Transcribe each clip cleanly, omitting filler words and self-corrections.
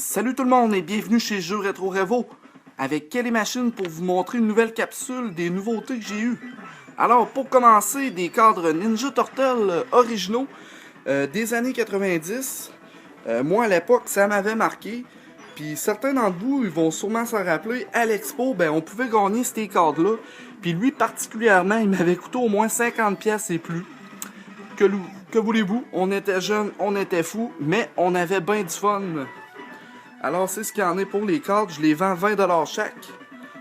Salut tout le monde et bienvenue chez Jeux Rétro Revo avec Kelly Machine pour vous montrer une nouvelle capsule des nouveautés que j'ai eues. Alors pour commencer, des cadres Ninja Turtle originaux des années 90. Moi à l'époque ça m'avait marqué. Puis certains d'entre vous ils vont sûrement s'en rappeler, à l'expo on pouvait gagner ces cadres là. Puis lui particulièrement il m'avait coûté au moins 50$ et plus. Que voulez-vous, on était jeunes, on était fous, mais on avait bien du fun. Alors c'est ce qu'il y en est pour les cartes, je les vends 20$ chaque,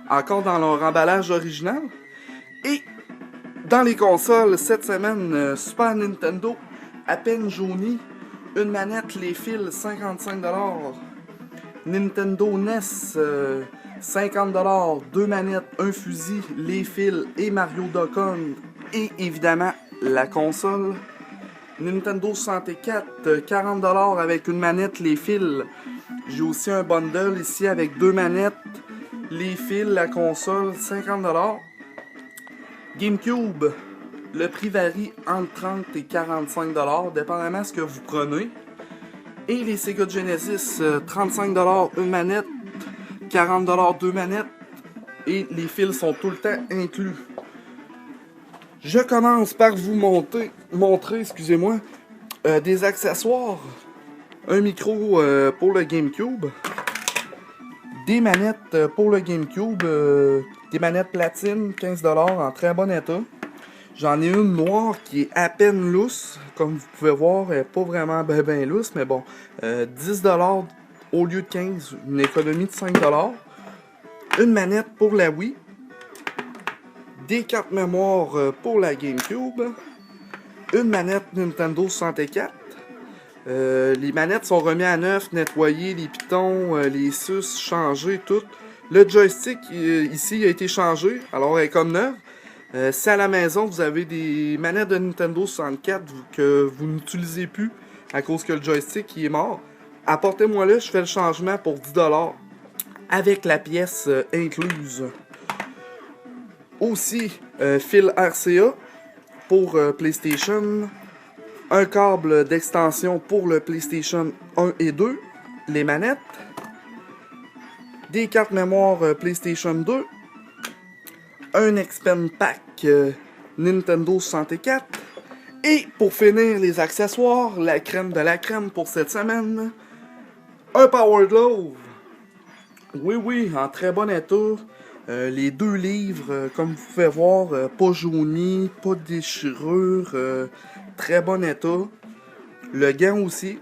encore dans leur emballage original. Et dans les consoles, cette semaine, Super Nintendo, à peine jauni, une manette, les fils, 55$. Nintendo NES, 50$, deux manettes, un fusil, les fils et Mario Duck Hunt. Et évidemment, la console. Nintendo 64, 40$ avec une manette, les fils. J'ai aussi un bundle ici avec deux manettes, les fils, la console, 50$. GameCube, le prix varie entre 30 et 45$, dépendamment de ce que vous prenez. Et les Sega Genesis, 35$ une manette, 40$ deux manettes. Et les fils sont tout le temps inclus. Je commence par vous montrer, excusez-moi, des accessoires. Un micro pour le GameCube. Des manettes pour le GameCube. Des manettes platine, 15$ en très bon état. J'en ai une noire qui est à peine lousse. Comme vous pouvez voir, elle n'est pas vraiment ben lousse, mais bon. 10$ au lieu de 15$, une économie de 5$. Une manette pour la Wii. Des cartes mémoire pour la GameCube. Une manette Nintendo 64. Les manettes sont remises à neuf, nettoyées, les pitons, les sus changés, tout. Le joystick ici a été changé, alors elle est comme neuve. Si à la maison vous avez des manettes de Nintendo 64 que vous n'utilisez plus à cause que le joystick est mort, apportez-moi-le, je fais le changement pour 10$ avec la pièce incluse. Aussi, fil RCA pour PlayStation. Un câble d'extension pour le PlayStation 1 et 2. Les manettes. Des cartes mémoire PlayStation 2. Un Expand Pack Nintendo 64. Et pour finir les accessoires, la crème de la crème pour cette semaine. Un Power Glove. Oui, en très bon état. Les deux livres, comme vous pouvez voir, pas jauni, pas de déchirure, très bon état. Le gant aussi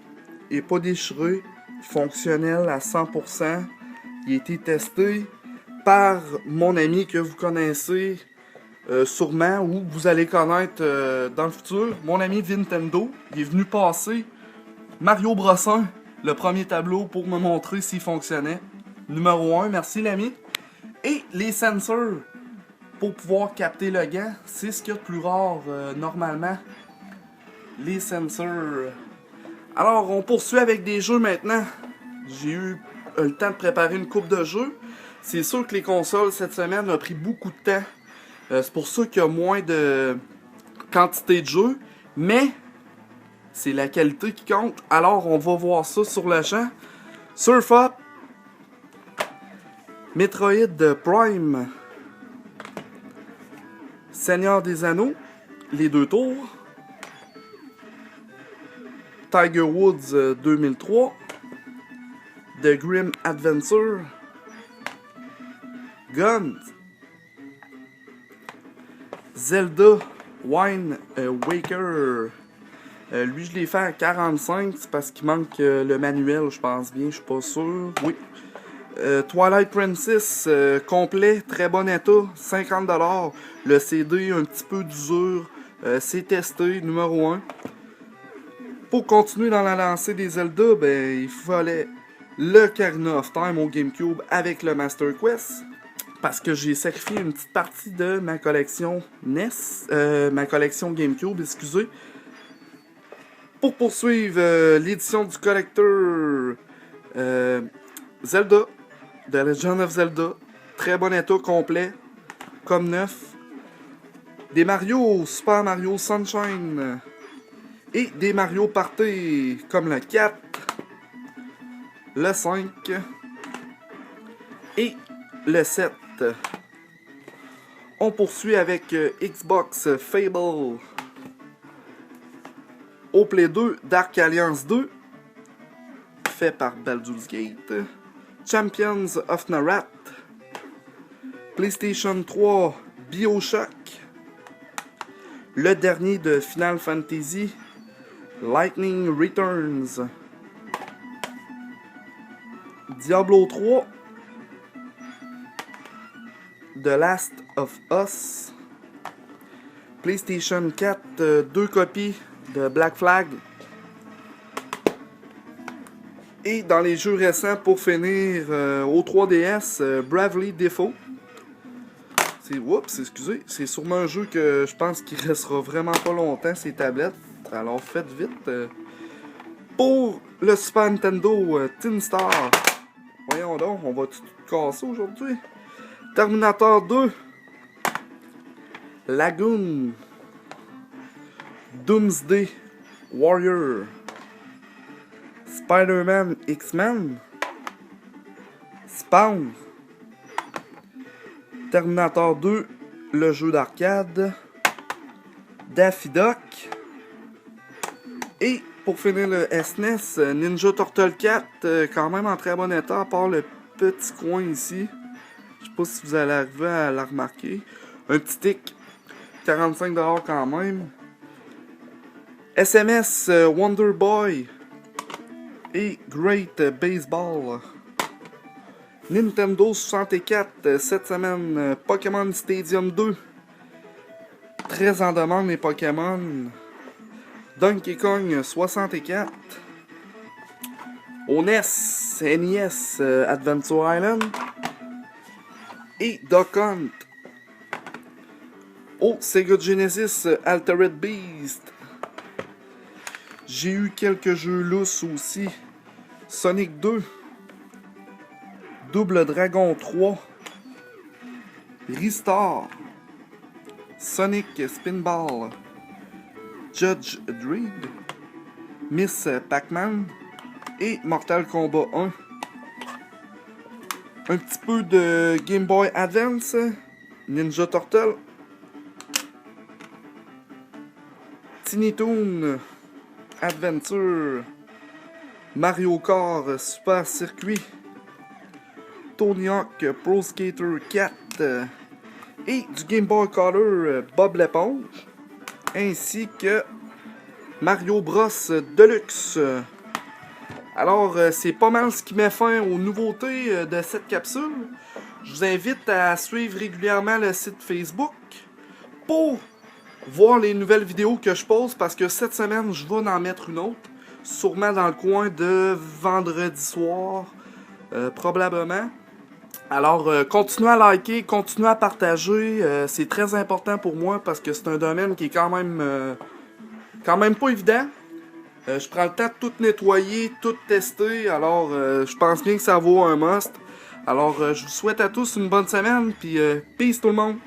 est pas déchiré, fonctionnel à 100%. Il a été testé par mon ami que vous connaissez sûrement ou que vous allez connaître dans le futur. Mon ami Nintendo, il est venu passer Mario Bros 1, le premier tableau pour me montrer s'il fonctionnait. Numéro 1, merci l'ami. Et les sensors pour pouvoir capter le gant, c'est ce qu'il y a de plus rare normalement. Les sensors. Alors, on poursuit avec des jeux maintenant. J'ai eu le temps de préparer une coupe de jeux. C'est sûr que les consoles cette semaine ont pris beaucoup de temps. C'est pour ça qu'il y a moins de quantité de jeux. Mais c'est la qualité qui compte. Alors, on va voir ça sur le champ. Surf Up. Metroid Prime, Seigneur des Anneaux, les deux tours, Tiger Woods 2003, The Grim Adventure, Guns, Zelda Wind Waker. Lui je l'ai fait à 45, c'est parce qu'il manque le manuel, je pense bien, je suis pas sûr. Oui. Twilight Princess complet, très bon état, 50$. Le CD, un petit peu d'usure, c'est testé, numéro 1. Pour continuer dans la lancée des Zelda, il fallait le Ocarina of Time au GameCube avec le Master Quest. Parce que j'ai sacrifié une petite partie de ma collection NES, ma collection GameCube, excusez. Pour poursuivre l'édition du collector Zelda. The Legend of Zelda, très bon état complet, comme neuf. Des Mario, Super Mario Sunshine. Et des Mario Party, comme le 4. le 5 et le 7. On poursuit avec Xbox Fable, au Play 2 Dark Alliance 2, fait par Baldur's Gate, Champions of Narat, PlayStation 3 BioShock, le dernier de Final Fantasy, Lightning Returns, Diablo 3, The Last of Us, PlayStation 4, 2 copies de Black Flag. Et dans les jeux récents, pour finir, au 3DS, Bravely Default. C'est sûrement un jeu que je pense qu'il restera vraiment pas longtemps ces tablettes. Alors faites vite. Pour le Super Nintendo, Teen Star. Voyons donc, on va tout casser aujourd'hui. Terminator 2. Lagoon. Doomsday Warrior. Spider-Man X-Men. Spawn. Terminator 2, le jeu d'arcade. Daffy Duck. Et pour finir le SNES, Ninja Turtle 4, quand même en très bon état, à part le petit coin ici. Je sais pas si vous allez arriver à la remarquer. Un petit tic, 45$ quand même. SMS Wonder Boy et Great Baseball. Nintendo 64, cette semaine, Pokémon Stadium 2. Très en demande les Pokémon. Donkey Kong 64. Au NES, Adventure Island. Et Duck Hunt. Au Sega Genesis, Altered Beast. J'ai eu quelques jeux lousses aussi. Sonic 2. Double Dragon 3. Restore. Sonic Spinball. Judge Dredd. Miss Pac-Man. Et Mortal Kombat 1. Un petit peu de Game Boy Advance. Ninja Turtle. Tiny Toon Adventure. Mario Kart Super Circuit. Tony Hawk Pro Skater 4 et du Game Boy Color Bob l'éponge, ainsi que Mario Bros Deluxe. Alors c'est pas mal ce qui met fin aux nouveautés de cette capsule. Je vous invite à suivre régulièrement le site Facebook pour voir les nouvelles vidéos que je pose, parce que cette semaine je vais en mettre une autre, sûrement dans le coin de vendredi soir, probablement. Alors, continuez à liker, continuez à partager, c'est très important pour moi parce que c'est un domaine qui est quand même pas évident. Je prends le temps de tout nettoyer, tout tester, alors je pense bien que ça vaut un must. Alors, je vous souhaite à tous une bonne semaine, puis peace tout le monde!